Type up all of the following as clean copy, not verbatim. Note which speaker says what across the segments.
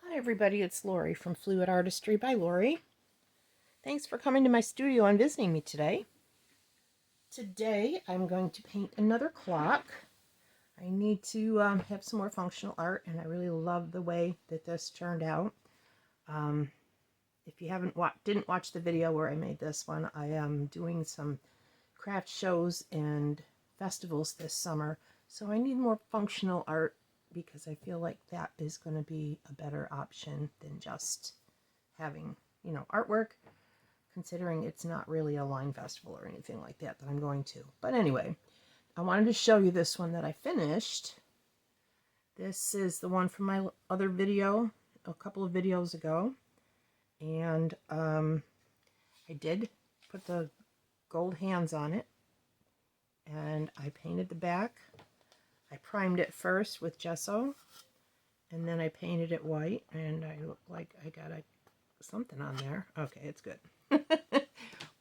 Speaker 1: Hi everybody, it's Lori from Fluid Artistry by Lori. Thanks for coming to my studio and visiting me today. Today I'm going to paint another clock. I need to have some more functional art, and I really love the way that this turned out. If you didn't watch the video where I made this one, I am doing some craft shows and festivals this summer, so I need more functional art because I feel like that is going to be a better option than just having, artwork, considering it's not really a line festival or anything like that I'm going to. But anyway, I wanted to show you this one that I finished. This is the one from my other video, a couple of videos ago. And I did put the gold hands on it, and I painted the back. I primed it first with gesso, and then I painted it white, and I look like I got something on there. Okay, it's good.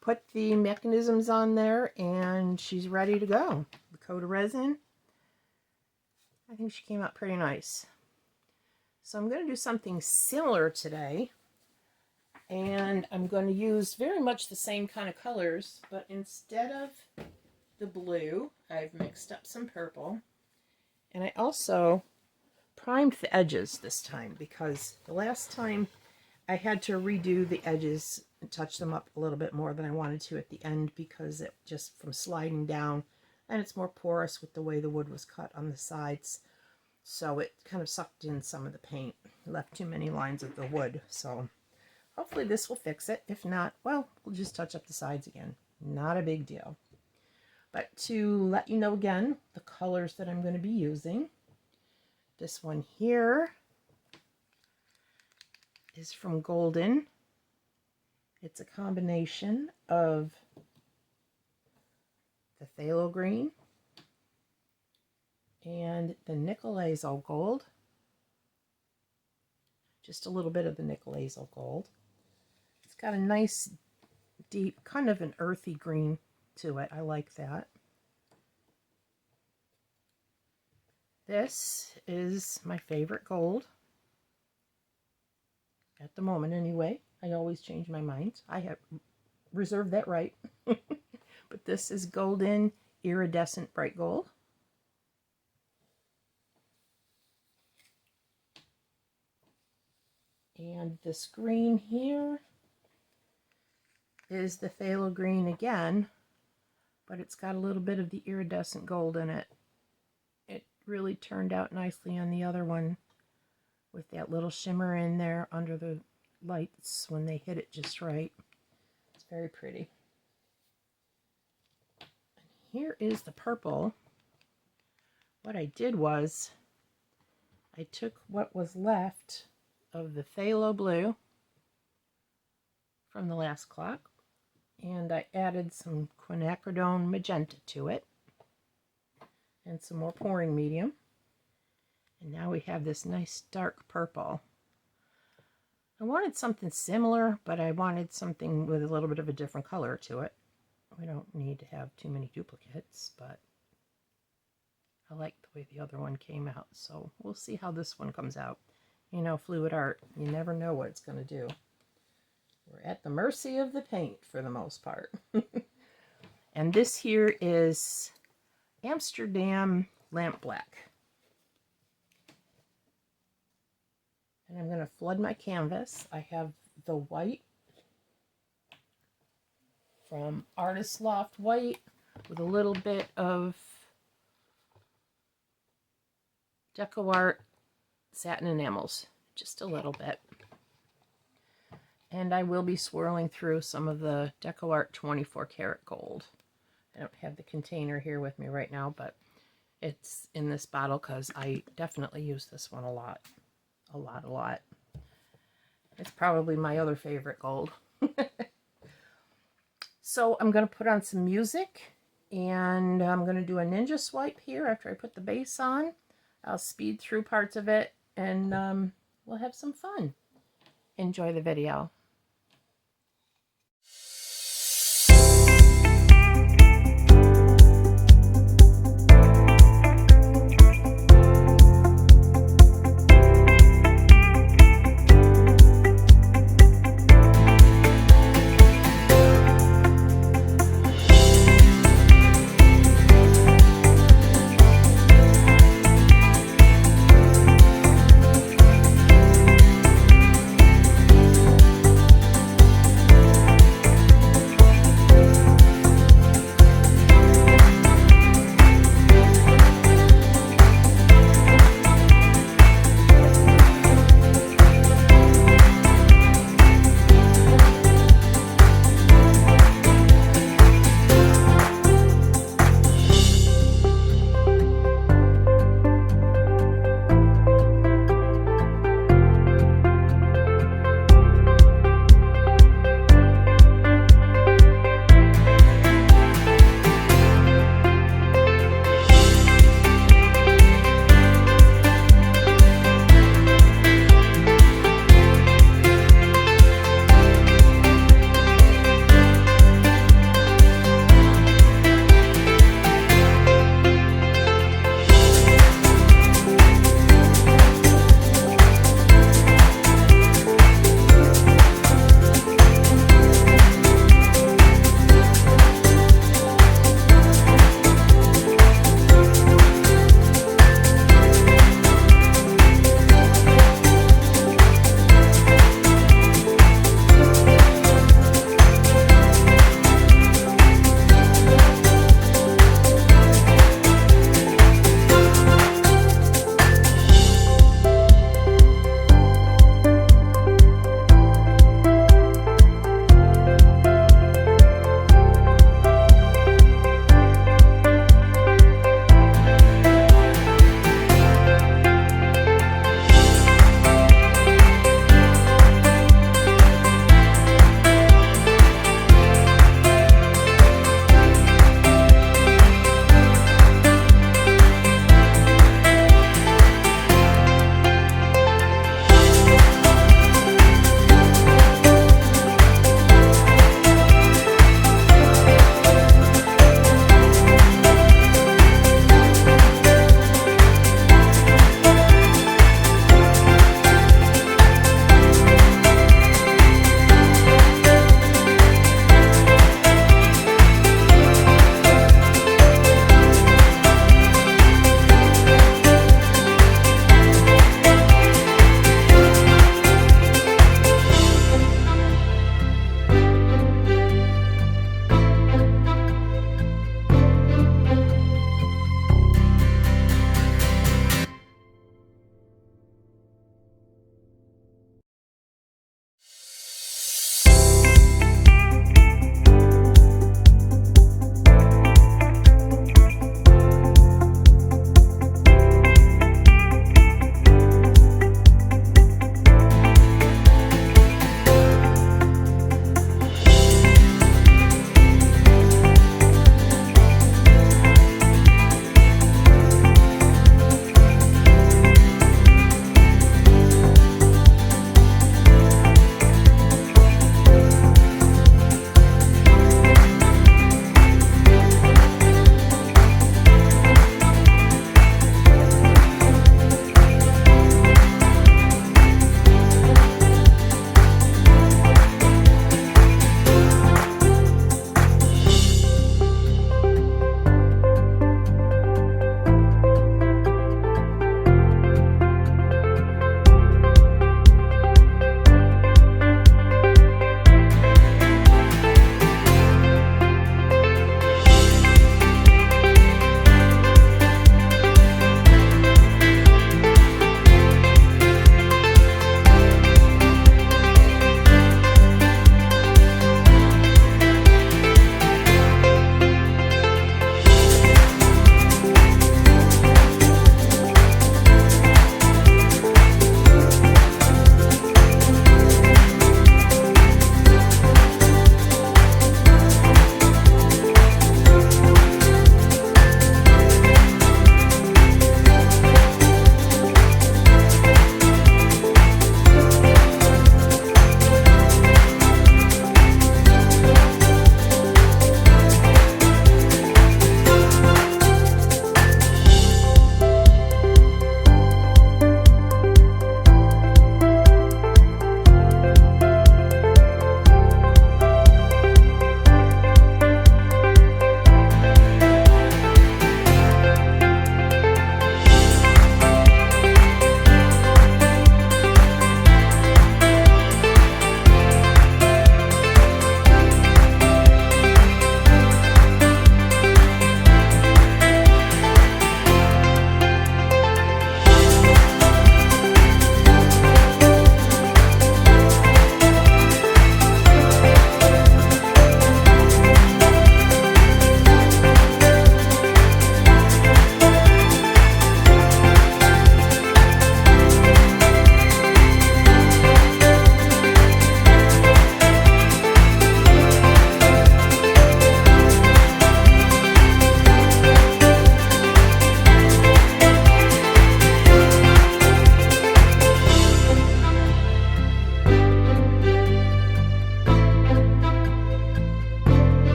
Speaker 1: Put the mechanisms on there, and she's ready to go. The coat of resin. I think she came out pretty nice. So I'm going to do something similar today, and I'm going to use very much the same kind of colors, but instead of the blue, I've mixed up some purple. And I also primed the edges this time, because the last time I had to redo the edges and touch them up a little bit more than I wanted to at the end, because it just from sliding down, and it's more porous with the way the wood was cut on the sides. So it kind of sucked in some of the paint, left too many lines of the wood. So hopefully this will fix it. If not, well, we'll just touch up the sides again. Not a big deal. But to let you know again, the colors that I'm going to be using, this one here is from Golden. It's a combination of the phthalo green and the nickel azo gold. Just a little bit of the nickel azo gold. It's got a nice, deep, kind of an earthy green to it. I like that. This is my favorite gold. At the moment, anyway. I always change my mind. I have reserved that right. But this is Golden Iridescent Bright Gold. And this green here is the phthalo green again, but it's got a little bit of the iridescent gold in it. It really turned out nicely on the other one with that little shimmer in there under the lights when they hit it just right. It's very pretty. And here is the purple. What I did was I took what was left of the phthalo blue from the last clock, and I added some quinacridone magenta to it and some more pouring medium, and now we have this nice dark purple. I wanted something similar, but I wanted something with a little bit of a different color to it. We don't need to have too many duplicates, but I like the way the other one came out, so we'll see how this one comes out. You know, fluid art, you never know what it's going to do. We're at the mercy of the paint for the most part. And this here is Amsterdam Lamp Black. And I'm going to flood my canvas. I have the white from Artist Loft white with a little bit of DecoArt satin enamels, just a little bit. And I will be swirling through some of the DecoArt 24 karat gold. I don't have the container here with me right now, but it's in this bottle because I definitely use this one a lot. A lot. It's probably my other favorite gold. So I'm going to put on some music, and I'm going to do a ninja swipe here after I put the base on. I'll speed through parts of it, and we'll have some fun. Enjoy the video.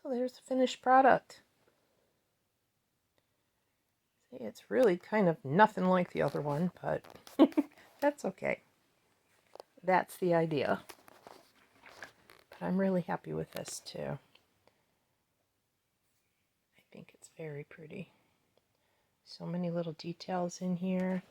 Speaker 1: So there's the finished product. See, it's really kind of nothing like the other one, but that's okay. That's the idea. But I'm really happy with this too. I think it's very pretty. So many little details in here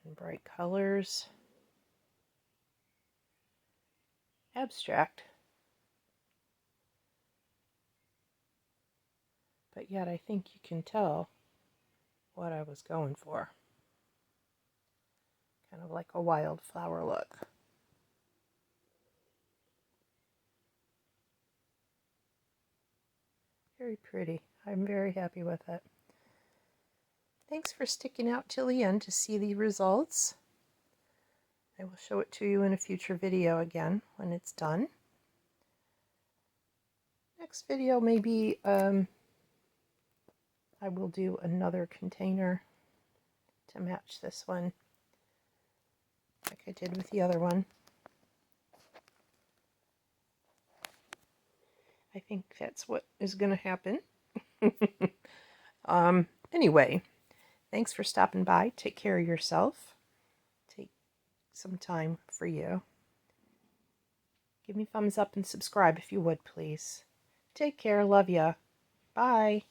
Speaker 1: and bright colors. Abstract. But yet I think you can tell what I was going for. Kind of like a wildflower look. Very pretty. I'm very happy with it. Thanks for sticking out till the end to see the results. I will show it to you in a future video again when it's done. Next video maybe I will do another container to match this one like I did with the other one. I think that's what is going to happen. Anyway, thanks for stopping by. Take care of yourself. Take some time for you. Give me thumbs up and subscribe if you would, please. Take care. Love ya. Bye.